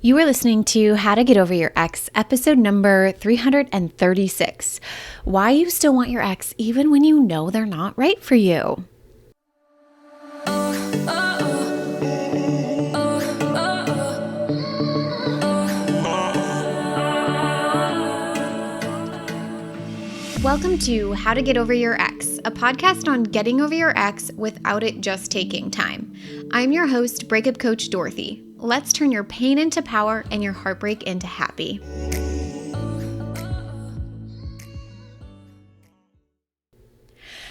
You are listening to How to Get Over Your Ex, episode number 336. Why you still want your ex even when you know they're not right for you. Welcome to How to Get Over Your Ex, a podcast on getting over your ex without it just taking time. I'm your host, breakup coach Dorothy. Let's turn your pain into power and your heartbreak into happy.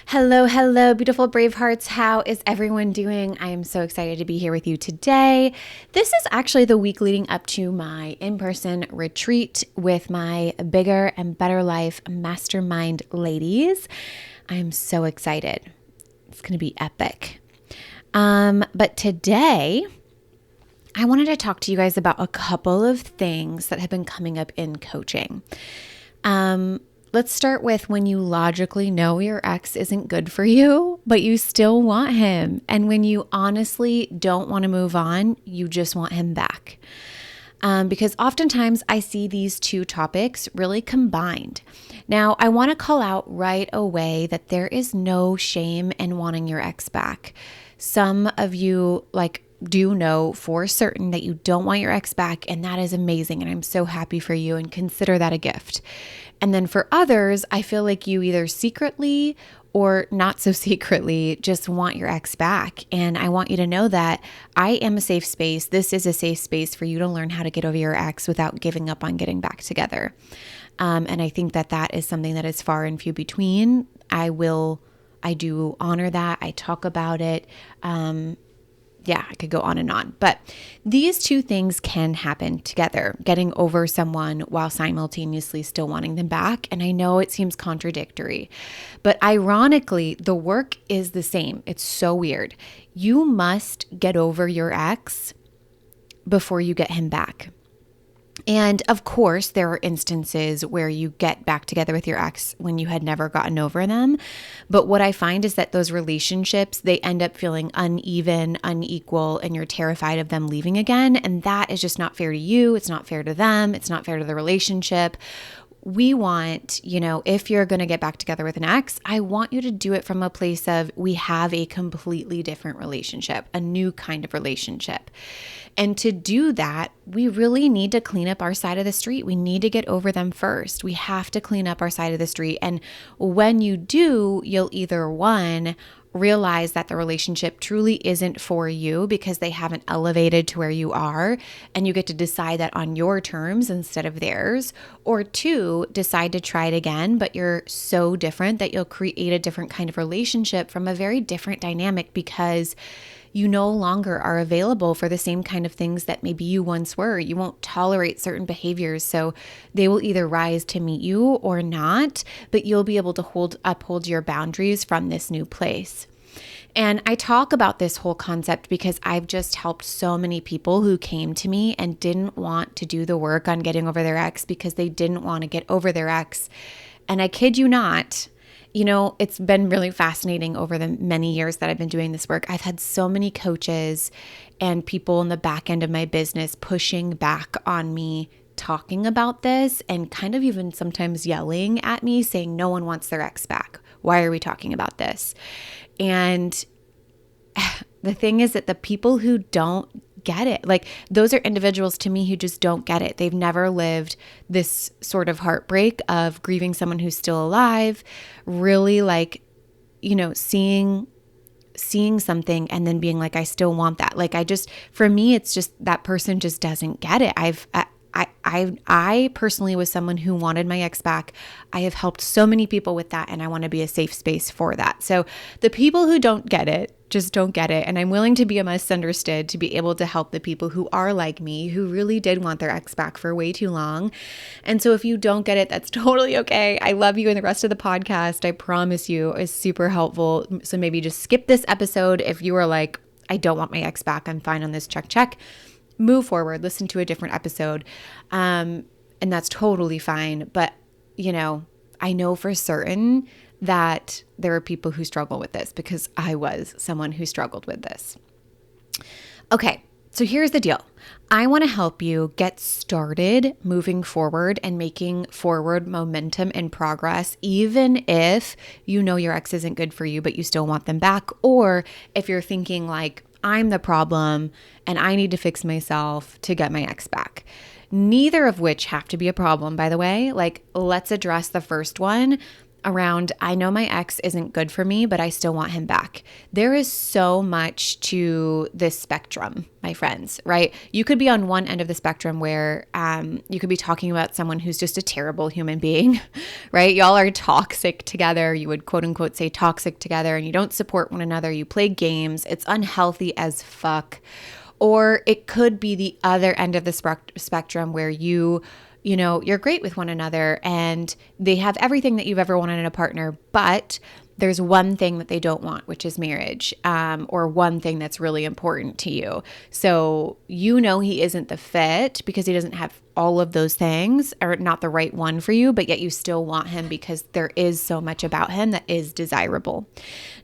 Hello, beautiful brave hearts. How is everyone doing? I am so excited to be here with you today. This is actually the week leading up to my in-person retreat with my Bigger and Better Life Mastermind ladies. I'm so excited. It's going to be epic. But today, I wanted to talk to you guys about a couple of things that have been coming up in coaching. Let's start with when you logically know your ex isn't good for you, but you still want him. And when you honestly don't want to move on, you just want him back. Because oftentimes I see these two topics really combined. Now, I want to call out right away that there is no shame in wanting your ex back. Some of you do know for certain that you don't want your ex back, and that is amazing. And I'm so happy for you and consider that a gift. And then for others, I feel like you either secretly or not so secretly just want your ex back. And I want you to know that I am a safe space. This is a safe space for you to learn how to get over your ex without giving up on getting back together. And I think that that is something that is far and few between. I do honor that. I talk about it. I could go on and on, but these two things can happen together, getting over someone while simultaneously still wanting them back. And I know it seems contradictory, but ironically, the work is the same. It's so weird. You must get over your ex before you get him back. And of course, there are instances where you get back together with your ex when you had never gotten over them. But what I find is that those relationships, they end up feeling uneven, unequal, and you're terrified of them leaving again. And that is just not fair to you. It's not fair to them. It's not fair to the relationship. We want, if you're going to get back together with an ex, I want you to do it from a place of we have a completely different relationship, a new kind of relationship. And to do that, we really need to clean up our side of the street. We need to get over them first. We have to clean up our side of the street. And when you do, you'll either realize that the relationship truly isn't for you because they haven't elevated to where you are, and you get to decide that on your terms instead of theirs, or two, decide to try it again, but you're so different that you'll create a different kind of relationship from a very different dynamic because you no longer are available for the same kind of things that maybe you once were. You won't tolerate certain behaviors, so they will either rise to meet you or not, but you'll be able to uphold your boundaries from this new place. And I talk about this whole concept because I've just helped so many people who came to me and didn't want to do the work on getting over their ex because they didn't want to get over their ex. And I kid you not, it's been really fascinating over the many years that I've been doing this work. I've had so many coaches and people in the back end of my business pushing back on me talking about this and kind of even sometimes yelling at me saying no one wants their ex back. Why are we talking about this? And the thing is that the people who don't get it, those are individuals to me who just don't get it. They've never lived this sort of heartbreak of grieving someone who's still alive, really seeing something and then being like, I still want that. For me, it's just that person just doesn't get it. I personally was someone who wanted my ex back. I have helped so many people with that, and I want to be a safe space for that. So the people who don't get it, just don't get it. And I'm willing to be a misunderstood to be able to help the people who are like me, who really did want their ex back for way too long. And so if you don't get it, that's totally okay. I love you, and the rest of the podcast, I promise you, is super helpful. So maybe just skip this episode if you are like, I don't want my ex back. I'm fine on this, check. Move forward, listen to a different episode. And that's totally fine. But, I know for certain that there are people who struggle with this because I was someone who struggled with this. Okay, So here's the deal. I want to help you get started moving forward and making forward momentum and progress, even if you know your ex isn't good for you, but you still want them back. Or if you're thinking like, I'm the problem and I need to fix myself to get my ex back. Neither of which have to be a problem, by the way. Like, let's address the first one around, I know my ex isn't good for me, but I still want him back. There is so much to this spectrum, my friends, right? You could be on one end of the spectrum where you could be talking about someone who's just a terrible human being, right? Y'all are toxic together. You would quote unquote say toxic together, and you don't support one another. You play games. It's unhealthy as fuck. Or it could be the other end of the spectrum where you're great with one another and they have everything that you've ever wanted in a partner, but there's one thing that they don't want, which is marriage, or one thing that's really important to you. So he isn't the fit because he doesn't have all of those things, or not the right one for you, but yet you still want him because there is so much about him that is desirable.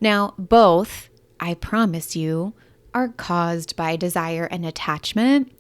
Now, both, I promise you, are caused by desire and attachment.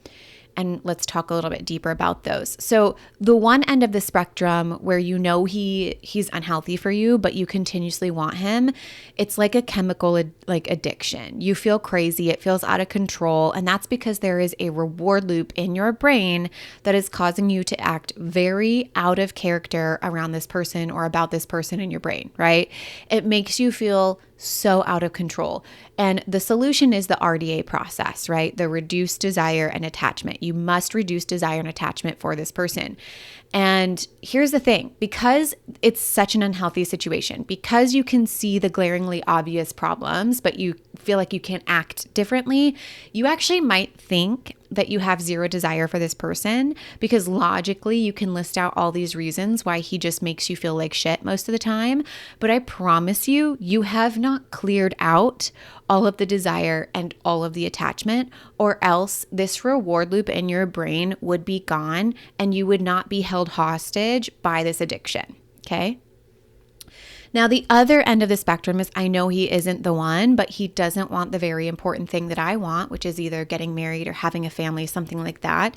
And let's talk a little bit deeper about those. So the one end of the spectrum where he's unhealthy for you, but you continuously want him, it's like a chemical addiction. You feel crazy, it feels out of control, and that's because there is a reward loop in your brain that is causing you to act very out of character around this person or about this person in your brain, right? It makes you feel so out of control. And the solution is the RDA process, right? The reduced desire and attachment. You must reduce desire and attachment for this person. And here's the thing, because it's such an unhealthy situation, because you can see the glaringly obvious problems, but you feel like you can't act differently, you actually might think that you have zero desire for this person because logically you can list out all these reasons why he just makes you feel like shit most of the time. But I promise you, you have not cleared out all of the desire and all of the attachment, or else this reward loop in your brain would be gone and you would not be held hostage by this addiction. Okay? Now, the other end of the spectrum is, I know he isn't the one, but he doesn't want the very important thing that I want, which is either getting married or having a family, something like that.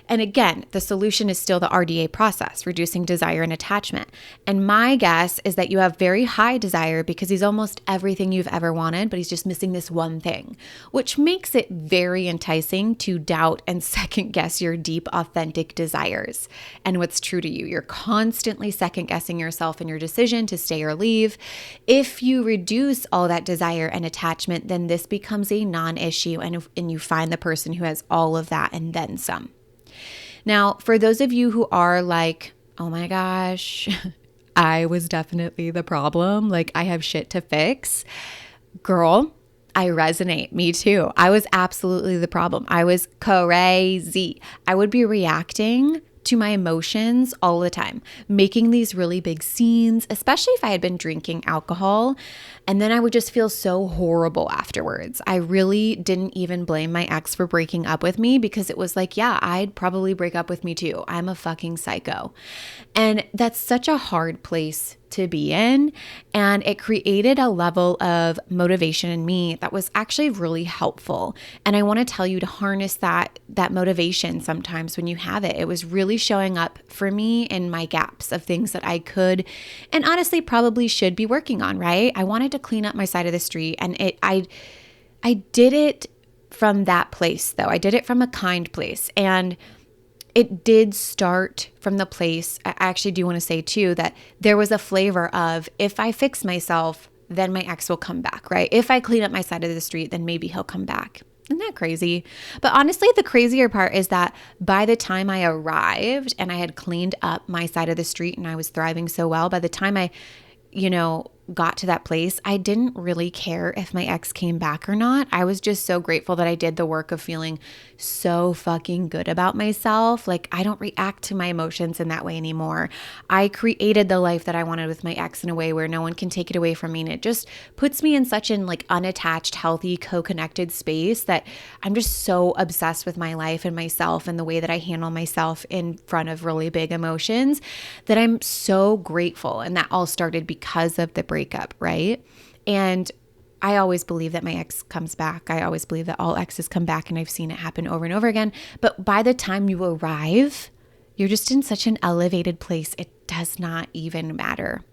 And again, the solution is still the RDA process, reducing desire and attachment. And my guess is that you have very high desire because he's almost everything you've ever wanted, but he's just missing this one thing, which makes it very enticing to doubt and second guess your deep, authentic desires and what's true to you. You're constantly second guessing yourself in your decision to stay or leave. If you reduce all that desire and attachment, then this becomes a non-issue and you find the person who has all of that and then some. Now, for those of you who are like, oh my gosh, I was definitely the problem, like I have shit to fix, girl, I resonate. Me too. I was absolutely the problem. I was crazy. I would be reacting to my emotions all the time, making these really big scenes, especially if I had been drinking alcohol. And then I would just feel so horrible afterwards. I really didn't even blame my ex for breaking up with me because it was like, yeah, I'd probably break up with me too. I'm a fucking psycho. And that's such a hard place to be in. And it created a level of motivation in me that was actually really helpful. And I want to tell you to harness that motivation sometimes when you have it. It was really showing up for me in my gaps of things that I could and honestly probably should be working on, right? I wanted to clean up my side of the street, and I did it from that place though. I did it from a kind place, and it did start from the place. I actually do want to say too that there was a flavor of, if I fix myself, then my ex will come back, right? If I clean up my side of the street, then maybe he'll come back. Isn't that crazy? But honestly, the crazier part is that by the time I arrived and I had cleaned up my side of the street and I was thriving so well, by the time I, got to that place, I didn't really care if my ex came back or not. I was just so grateful that I did the work of feeling so fucking good about myself. Like, I don't react to my emotions in that way anymore. I created the life that I wanted with my ex in a way where no one can take it away from me. And it just puts me in such an unattached, healthy, co-connected space that I'm just so obsessed with my life and myself and the way that I handle myself in front of really big emotions that I'm so grateful. And that all started because of the breakup, right? And I always believe that my ex comes back. I always believe that all exes come back, and I've seen it happen over and over again. But by the time you arrive, you're just in such an elevated place, it does not even matter.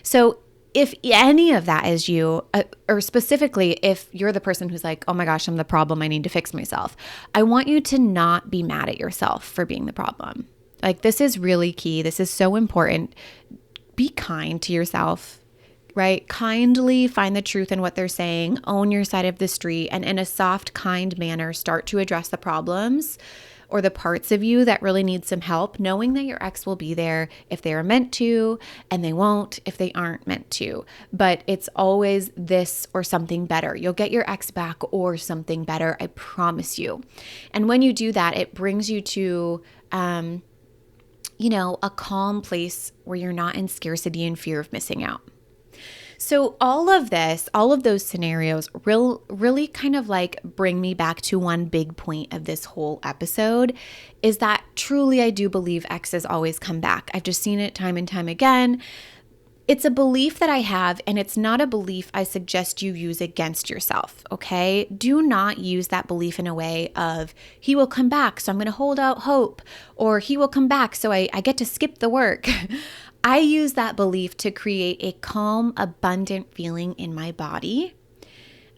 So if any of that is you, or specifically if you're the person who's like, oh my gosh, I'm the problem, I need to fix myself, I want you to not be mad at yourself for being the problem. Like, this is really key. This is so important. Be kind to yourself, right? Kindly find the truth in what they're saying, own your side of the street, and in a soft, kind manner, start to address the problems or the parts of you that really need some help, knowing that your ex will be there if they are meant to, and they won't if they aren't meant to. But it's always this or something better. You'll get your ex back or something better, I promise you. And when you do that, it brings you to a calm place where you're not in scarcity and fear of missing out. So all of this, all of those scenarios really kind of like bring me back to one big point of this whole episode, is that truly I do believe exes always come back. I've just seen it time and time again. It's a belief that I have, and it's not a belief I suggest you use against yourself, okay? Do not use that belief in a way of, he will come back, so I'm going to hold out hope, or he will come back, so I get to skip the work. I use that belief to create a calm, abundant feeling in my body,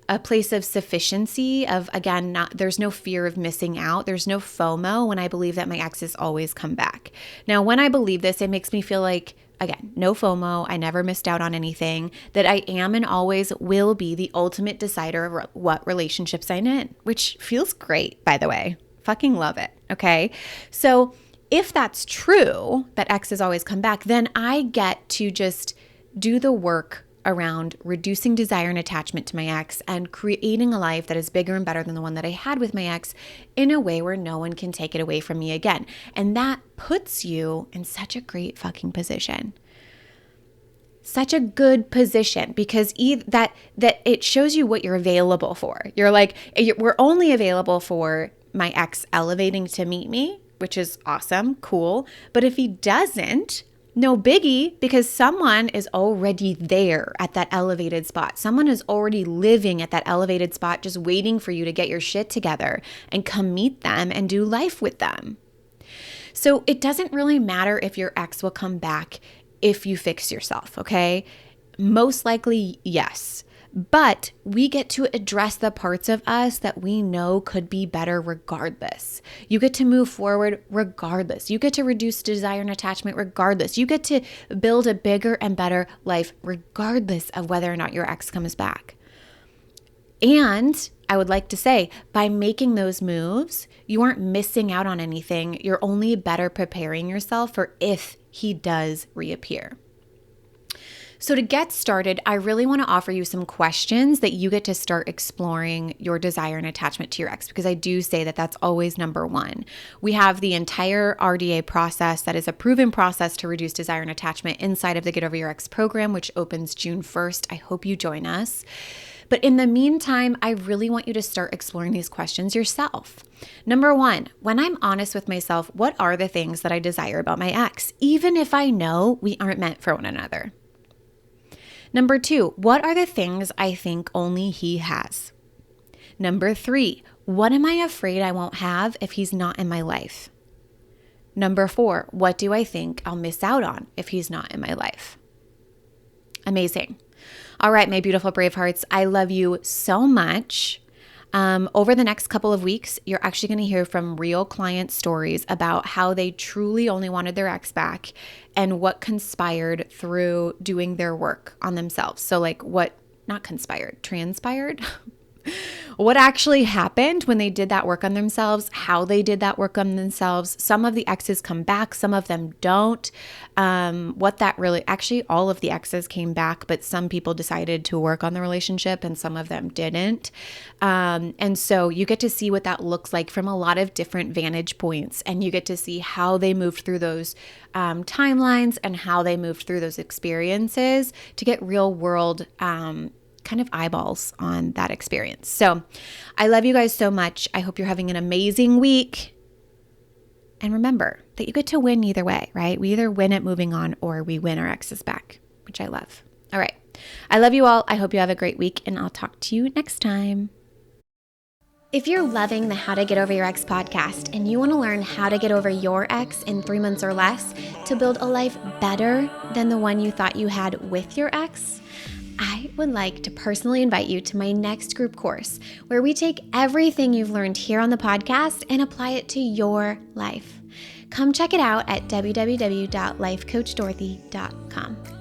a place of sufficiency of, again, there's no fear of missing out. There's no FOMO when I believe that my exes always come back. Now, when I believe this, it makes me feel like, again, no FOMO, I never missed out on anything, that I am and always will be the ultimate decider of what relationships I'm in, which feels great, by the way. Fucking love it, okay? So if that's true, that exes always come back, then I get to just do the work around reducing desire and attachment to my ex and creating a life that is bigger and better than the one that I had with my ex in a way where no one can take it away from me again. And that puts you in such a great fucking position. Such a good position, because that it shows you what you're available for. You're like, we're only available for my ex elevating to meet me, which is awesome, cool. But if he doesn't, no biggie, because someone is already there at that elevated spot. Someone is already living at that elevated spot, just waiting for you to get your shit together and come meet them and do life with them. So it doesn't really matter if your ex will come back if you fix yourself, okay? Most likely, yes. But we get to address the parts of us that we know could be better regardless. You get to move forward regardless. You get to reduce desire and attachment regardless. You get to build a bigger and better life regardless of whether or not your ex comes back. And I would like to say, by making those moves, you aren't missing out on anything. You're only better preparing yourself for if he does reappear. So to get started, I really want to offer you some questions that you get to start exploring your desire and attachment to your ex, because I do say that that's always number one. We have the entire RDA process that is a proven process to reduce desire and attachment inside of the Get Over Your Ex program, which opens June 1st. I hope you join us. But in the meantime, I really want you to start exploring these questions yourself. Number one, when I'm honest with myself, what are the things that I desire about my ex, even if I know we aren't meant for one another? Number two, what are the things I think only he has? Number three, what am I afraid I won't have if he's not in my life? Number four, what do I think I'll miss out on if he's not in my life? Amazing. All right, my beautiful brave hearts, I love you so much. Over the next couple of weeks, you're actually going to hear from real client stories about how they truly only wanted their ex back and what conspired through doing their work on themselves. So like transpired? What actually happened when they did that work on themselves, how they did that work on themselves. Some of the exes come back, some of them don't. Actually, all of the exes came back, but some people decided to work on the relationship and some of them didn't. And so you get to see what that looks like from a lot of different vantage points, and you get to see how they moved through those timelines and how they moved through those experiences to get real world kind of eyeballs on that experience. So I love you guys so much. I hope you're having an amazing week. And remember that you get to win either way, right? We either win at moving on or we win our exes back, which I love. All right. I love you all. I hope you have a great week, and I'll talk to you next time. If you're loving the How to Get Over Your Ex podcast and you want to learn how to get over your ex in 3 months or less to build a life better than the one you thought you had with your ex, I would like to personally invite you to my next group course where we take everything you've learned here on the podcast and apply it to your life. Come check it out at www.lifecoachdorothy.com.